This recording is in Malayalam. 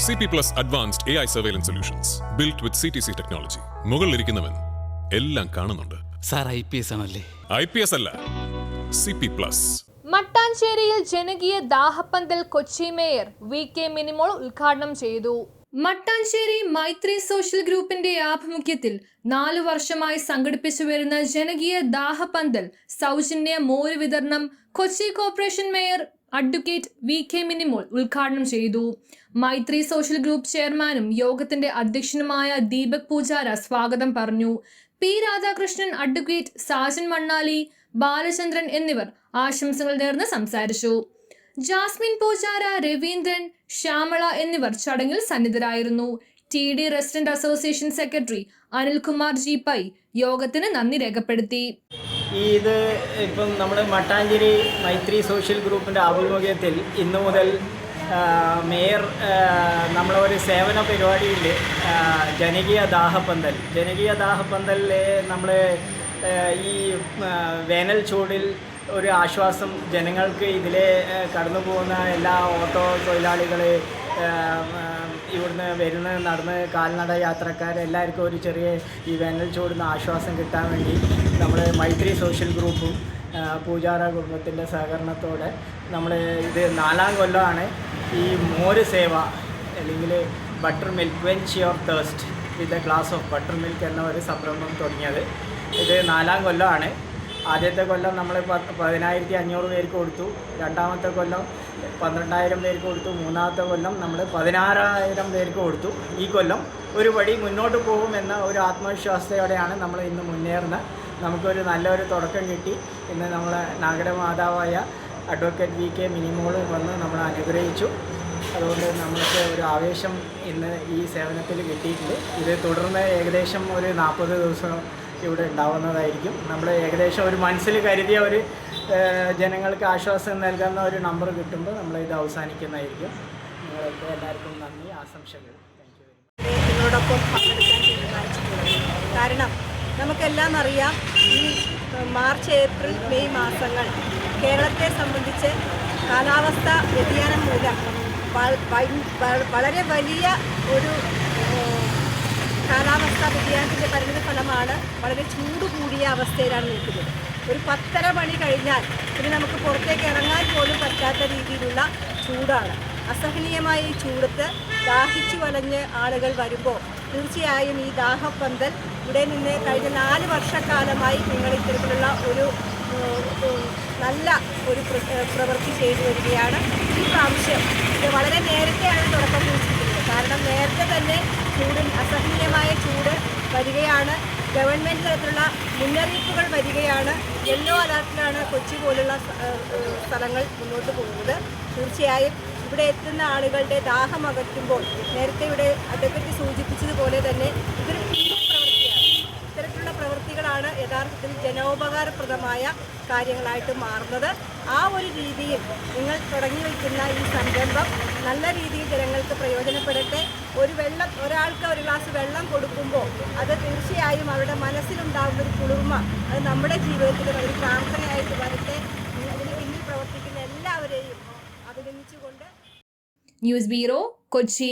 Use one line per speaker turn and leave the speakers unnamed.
CP Plus Advanced AI Surveillance Solutions built with CTC technology. മുകളിലിരിക്കുന്നവൻ എല്ലാം കാണുന്നുണ്ട്.
സാർ IPS ആണല്ലേ?
IPS അല്ല, CP Plus.
മട്ടാഞ്ചേരിയിൽ ജനകീയ ദാഹപ്പന്തൽ കൊച്ചി മേയർ VK മിനിമോൾ ഉദ്ഘാടനം ചെയ്തു. മട്ടാഞ്ചേരി മൈത്രി സോഷ്യൽ ഗ്രൂപ്പിന്റെ ആഭിമുഖ്യത്തിൽ 4 വർഷമായി സംഘടിപ്പിച്ചു വരുന്ന ജനകീയ ദാഹപ്പന്തൽ സൗജന്യ മോര് വിതരണം Kochi corporation mayor advocate VK Minimol ഉദ്ഘാടനം ചെയ്തു. മൈത്രി സോഷ്യൽ ഗ്രൂപ്പ് ചെയർമാനും യോഗത്തിന്റെ അധ്യക്ഷനുമായ ദീപക് പൂജാര സ്വാഗതം പറഞ്ഞു. P രാധാകൃഷ്ണൻ, അഡ്വക്കേറ്റ് സാജൻ മണ്ണാലി, ബാലചന്ദ്രൻ എന്നിവർ ആശംസകൾ നേർന്ന് സംസാരിച്ചു. ജാസ്മിൻ പൂജാര, രവീന്ദ്രൻ, ശ്യാമള എന്നിവർ ചടങ്ങിൽ സന്നിധരായിരുന്നു. TD resident association secretary Anilkumar G pi യോഗത്തിന് നന്ദി രേഖപ്പെടുത്തി.
ഇത് ഇപ്പം നമ്മൾ മട്ടാഞ്ചേരി മൈത്രി സോഷ്യൽ ഗ്രൂപ്പിൻ്റെ ആഭിമുഖ്യത്തിൽ ഇന്നു മുതൽ മേയർ നമ്മളൊരു സേവന പരിപാടിയിൽ ജനകീയ ദാഹപ്പന്തലിൽ നമ്മൾ ഈ വേനൽ ചൂടിൽ ഒരു ആശ്വാസം ജനങ്ങൾക്ക് ഇതിലെ കടന്നു പോകുന്ന എല്ലാ ഓട്ടോ തൊഴിലാളികൾ, ഇവിടുന്ന് നടന്ന് കാൽനട യാത്രക്കാരെല്ലാവർക്കും ഒരു ചെറിയ ഈ വേനൽ ചൂടിന് ആശ്വാസം കിട്ടാൻ വേണ്ടി നമ്മൾ മൈത്രി സോഷ്യൽ ഗ്രൂപ്പും പൂജാര കുടുംബത്തിൻ്റെ സഹകരണത്തോടെ നമ്മൾ ഇത് 4ാം കൊല്ലമാണ് ഈ മോര് സേവ അല്ലെങ്കിൽ buttermilk quench your thirst with a glass of buttermilk എന്ന ഒരു സംരംഭം തുടങ്ങിയത്. ഇത് 4ാം കൊല്ലമാണ്. ആദ്യത്തെ കൊല്ലം നമ്മൾ 10,500 പേർക്ക് കൊടുത്തു. രണ്ടാമത്തെ കൊല്ലം 12,000 പേർക്ക് കൊടുത്തു. മൂന്നാമത്തെ കൊല്ലം നമ്മൾ 16,000 പേർക്ക് കൊടുത്തു. ഈ കൊല്ലം ഒരു പടി മുന്നോട്ട് പോകുമെന്ന ഒരു ആത്മവിശ്വാസത്തോടെയാണ് നമ്മൾ ഇന്ന് മുന്നേറുന്നത്. നമുക്കൊരു നല്ലൊരു തുടക്കം കിട്ടി. ഇന്ന് നമ്മളെ നഗരമാതാവായ അഡ്വക്കേറ്റ് VK മിനിമോൾ വന്ന് നമ്മളെ അനുഗ്രഹിച്ചു. അതുകൊണ്ട് നമുക്ക് ഒരു ആവേശം ഇന്ന് ഈ സേവനത്തിൽ കിട്ടിയിട്ടുണ്ട്. ഇത് തുടർന്ന് ഏകദേശം ഒരു 40 ദിവസം ഇവിടെ ഉണ്ടാവുന്നതായിരിക്കും. നമ്മൾ ഏകദേശം ഒരു മനസ്സിൽ കരുതിയ ഒരു ജനങ്ങൾക്ക് ആശ്വാസം നൽകുന്ന ഒരു നമ്പർ കിട്ടുമ്പോൾ നമ്മളിത് അവസാനിക്കുന്നതായിരിക്കും. നിങ്ങൾക്ക് എല്ലാവർക്കും നന്ദി, ആശംസകൾ.
നിങ്ങളോടൊപ്പം പങ്കെടുക്കാൻ തീരുമാനിച്ചിട്ടുള്ളത് കാരണം നമുക്കെല്ലാം അറിയാം, ഈ മാർച്ച്, ഏപ്രിൽ, മെയ് മാസങ്ങൾ കേരളത്തെ സംബന്ധിച്ച് കാലാവസ്ഥ വ്യതിയാനം മൂലം വളരെ വലിയ ഒരു കാലാവസ്ഥാ വ്യതിയാനത്തിൻ്റെ പരിണിത ഫലമാണ്. വളരെ ചൂട് കൂടിയ അവസ്ഥയിലാണ് നിൽക്കുന്നത്. ഒരു 10:30 മണി കഴിഞ്ഞാൽ പിന്നെ നമുക്ക് പുറത്തേക്ക് ഇറങ്ങാൻ പോലും പറ്റാത്ത രീതിയിലുള്ള ചൂടാണ്. അസഹനീയമായ ഈ ചൂടത്ത് ദാഹിച്ചു വലഞ്ഞ് ആളുകൾ വരുമ്പോൾ തീർച്ചയായും ഈ ദാഹപ്പന്തൽ ഇവിടെ നിന്ന് കഴിഞ്ഞ 4 വർഷക്കാലമായി നിങ്ങൾ ഇത്തരത്തിലുള്ള ഒരു നല്ല ഒരു പ്രവൃത്തി ചെയ്തു വരികയാണ്. ഈ പ്രാവശ്യം ഇത് വളരെ നേരത്തെയാണ് തുടക്കം കുറിച്ചിരിക്കുന്നത്. കാരണം നേരത്തെ തന്നെ അസഹനീയമായ ചൂട് വരികയാണ്. ഗവൺമെൻറ് തരത്തിലുള്ള മുന്നറിയിപ്പുകൾ വരികയാണ്. യെല്ലോ അലർട്ടിലാണ് കൊച്ചി പോലുള്ള സ്ഥലങ്ങൾ മുന്നോട്ട് പോകുന്നത്. തീർച്ചയായും ഇവിടെ എത്തുന്ന ആളുകളുടെ ദാഹം അകറ്റുമ്പോൾ നേരത്തെ ഇവിടെ അഡ്വക്കേറ്റ് സൂചിപ്പിച്ചതുപോലെ തന്നെ ഇതൊരു പ്രവൃത്തിയാണ്. ഇത്തരത്തിലുള്ള പ്രവൃത്തികളാണ് യഥാർത്ഥത്തിൽ ജനോപകാരപ്രദമായ കാര്യങ്ങളായിട്ട് മാറുന്നത്. ആ ഒരു രീതിയിൽ നിങ്ങൾ തുടങ്ങി വയ്ക്കുന്ന ഈ സംരംഭം നല്ല രീതിയിൽ ജനങ്ങൾക്ക് പ്രയോജനപ്പെടട്ടെ. ഒരാൾക്ക് ഒരു ഗ്ലാസ് വെള്ളം കൊടുക്കുമ്പോൾ അത് തീർച്ചയായും അവരുടെ മനസ്സിലുണ്ടാകുന്ന ഒരു കുളിർമ അത് നമ്മുടെ ജീവിതത്തിൽ ഒരു പ്രാർത്ഥനയായിട്ട് വരട്ടെ. അതിന് പിന്നിൽ പ്രവർത്തിക്കുന്ന എല്ലാവരെയും അഭിനന്ദിച്ചുകൊണ്ട്
ന്യൂസ് ബ്യൂറോ, കൊച്ചി.